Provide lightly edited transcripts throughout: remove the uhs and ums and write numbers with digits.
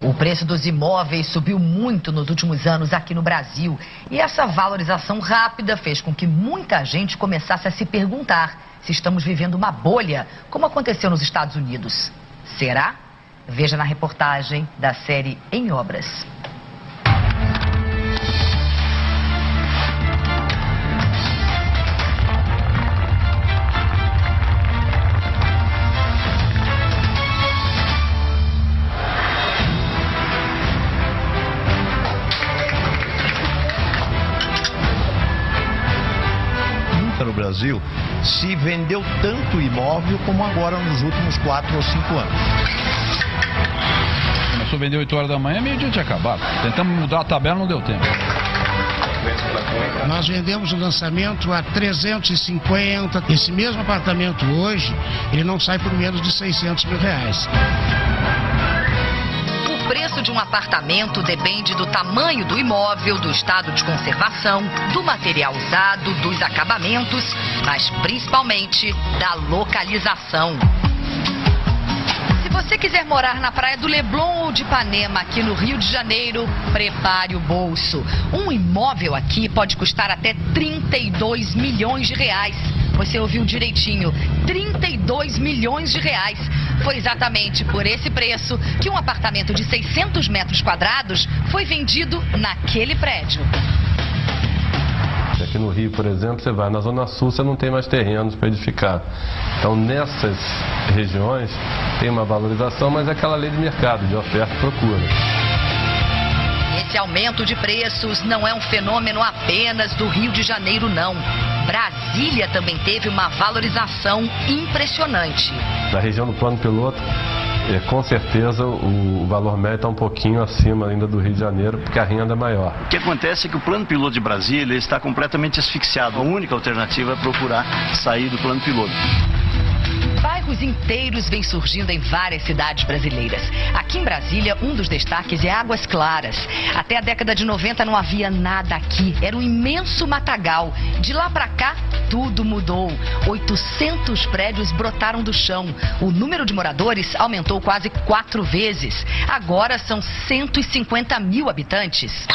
O preço dos imóveis subiu muito nos últimos anos aqui no Brasil. E essa valorização rápida fez com que muita gente começasse a se perguntar se estamos vivendo uma bolha, como aconteceu nos Estados Unidos. Será? Veja na reportagem da série Em Obras. No Brasil, se vendeu tanto imóvel como agora nos últimos 4 ou 5 anos. Começou a vender 8 horas da manhã, meio-dia tinha acabado. Tentamos mudar a tabela, não deu tempo. Nós vendemos o lançamento a 350. Esse mesmo apartamento hoje, ele não sai por menos de 600 mil reais. O preço de um apartamento depende do tamanho do imóvel, do estado de conservação, do material usado, dos acabamentos, mas principalmente da localização. Se você quiser morar na praia do Leblon ou de Ipanema, aqui no Rio de Janeiro, prepare o bolso. Um imóvel aqui pode custar até 32 milhões de reais. Você ouviu direitinho, 32 milhões de reais. Foi exatamente por esse preço que um apartamento de 600 metros quadrados foi vendido naquele prédio. Aqui no Rio, por exemplo, você vai na Zona Sul, você não tem mais terrenos para edificar. Então, nessas regiões, tem uma valorização, mas é aquela lei de mercado, de oferta e procura. Esse aumento de preços não é um fenômeno apenas do Rio de Janeiro, não. Brasília também teve uma valorização impressionante. Na região do Plano Piloto, com certeza o valor médio está um pouquinho acima ainda do Rio de Janeiro, porque a renda é maior. O que acontece é que o Plano Piloto de Brasília ele está completamente asfixiado. A única alternativa é procurar sair do Plano Piloto. Bairros inteiros vêm surgindo em várias cidades brasileiras. Aqui em Brasília, um dos destaques é Águas Claras. Até a década de 90 não havia nada aqui. Era um imenso matagal. De lá para cá, tudo mudou. 800 prédios brotaram do chão. O número de moradores aumentou quase 4 vezes. Agora são 150 mil habitantes.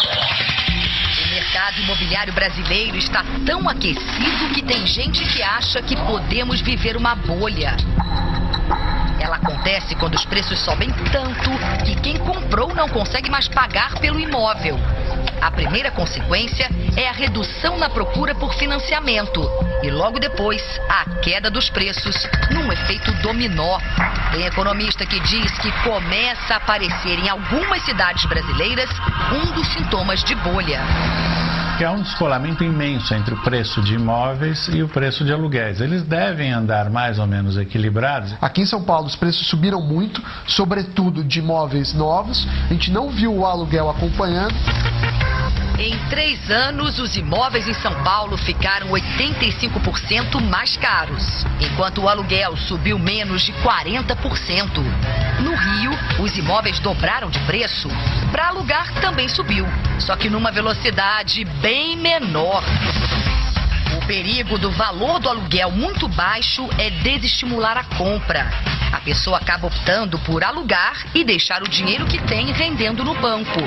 O mercado imobiliário brasileiro está tão aquecido que tem gente que acha que podemos viver uma bolha. Ela acontece quando os preços sobem tanto que quem comprou não consegue mais pagar pelo imóvel. A primeira consequência é a redução na procura por financiamento e logo depois a queda dos preços num efeito dominó. Tem economista que diz que começa a aparecer em algumas cidades brasileiras um dos sintomas de bolha. Que há um descolamento imenso entre o preço de imóveis e o preço de aluguéis. Eles devem andar mais ou menos equilibrados. Aqui em São Paulo os preços subiram muito, sobretudo de imóveis novos. A gente não viu o aluguel acompanhando. Em 3 anos, os imóveis em São Paulo ficaram 85% mais caros, enquanto o aluguel subiu menos de 40%. No Rio, os imóveis dobraram de preço. Para alugar também subiu, só que numa velocidade bem menor. O perigo do valor do aluguel muito baixo é desestimular a compra. A pessoa acaba optando por alugar e deixar o dinheiro que tem rendendo no banco.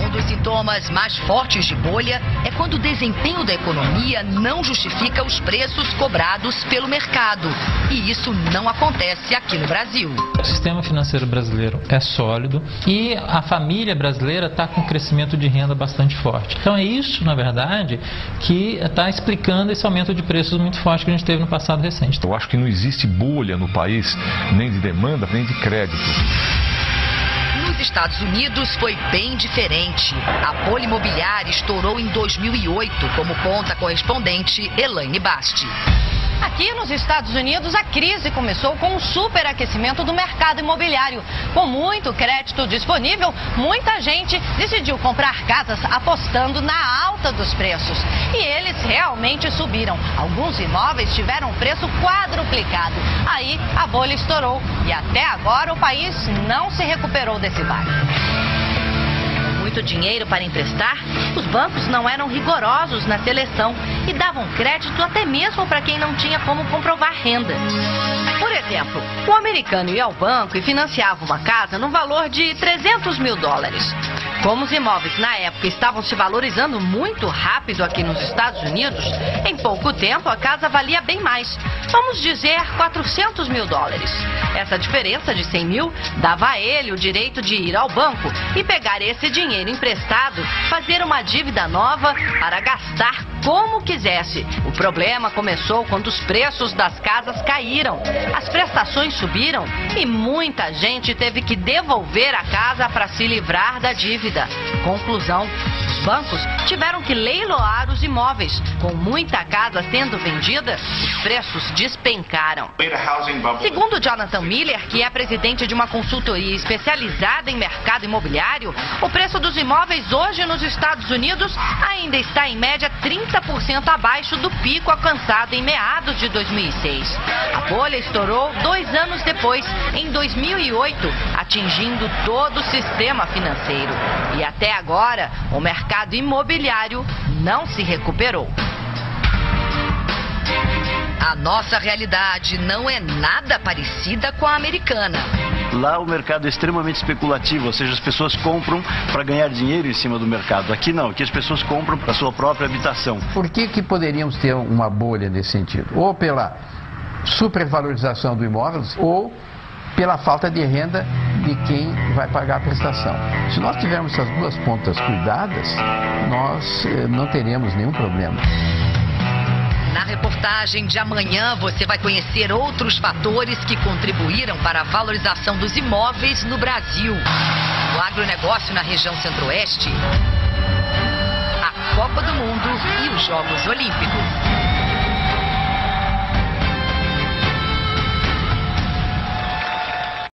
Um dos sintomas mais fortes de bolha é quando o desempenho da economia não justifica os preços cobrados pelo mercado. E isso não acontece aqui no Brasil. O sistema financeiro brasileiro é sólido e a família brasileira está com um crescimento de renda bastante forte. Então é isso, na verdade, que está explicando esse aumento de preços muito forte que a gente teve no passado recente. Eu acho que não existe bolha no país, nem de demanda, nem de crédito. Nos Estados Unidos foi bem diferente. A bolha imobiliária estourou em 2008, como conta a correspondente Elaine Basti. Aqui nos Estados Unidos, a crise começou com um superaquecimento do mercado imobiliário. Com muito crédito disponível, muita gente decidiu comprar casas apostando na alta dos preços. E eles realmente subiram. Alguns imóveis tiveram preço quadruplicado. Aí a bolha estourou e até agora o país não se recuperou desse baque. Muito dinheiro para emprestar, os bancos não eram rigorosos na seleção e davam crédito até mesmo para quem não tinha como comprovar renda. Por exemplo, o americano ia ao banco e financiava uma casa no valor de 300 mil dólares. Como os imóveis na época estavam se valorizando muito rápido aqui nos Estados Unidos, em pouco tempo a casa valia bem mais. Vamos dizer 400 mil dólares. Essa diferença de 100 mil dava a ele o direito de ir ao banco e pegar esse dinheiro emprestado, fazer uma dívida nova para gastar como quisesse. O problema começou quando os preços das casas caíram, as prestações subiram e muita gente teve que devolver a casa para se livrar da dívida. Conclusão: os bancos tiveram que leiloar os imóveis. Com muita casa sendo vendida, os preços despencaram. Segundo Jonathan Miller, que é presidente de uma consultoria especializada em mercado imobiliário, o preço dos imóveis hoje nos Estados Unidos ainda está em média 30% abaixo do pico alcançado em meados de 2006. A bolha estourou 2 anos depois, em 2008, atingindo todo o sistema financeiro. E até agora, o mercado imobiliário não se recuperou. A nossa realidade não é nada parecida com a americana. Lá o mercado é extremamente especulativo, ou seja, as pessoas compram para ganhar dinheiro em cima do mercado. Aqui não, aqui as pessoas compram para a sua própria habitação. Por que poderíamos ter uma bolha nesse sentido? Ou pela supervalorização do imóvel, ou pela falta de renda de quem vai pagar a prestação. Se nós tivermos essas duas pontas cuidadas, nós não teremos nenhum problema. Na reportagem de amanhã, você vai conhecer outros fatores que contribuíram para a valorização dos imóveis no Brasil. O agronegócio na região centro-oeste, a Copa do Mundo e os Jogos Olímpicos.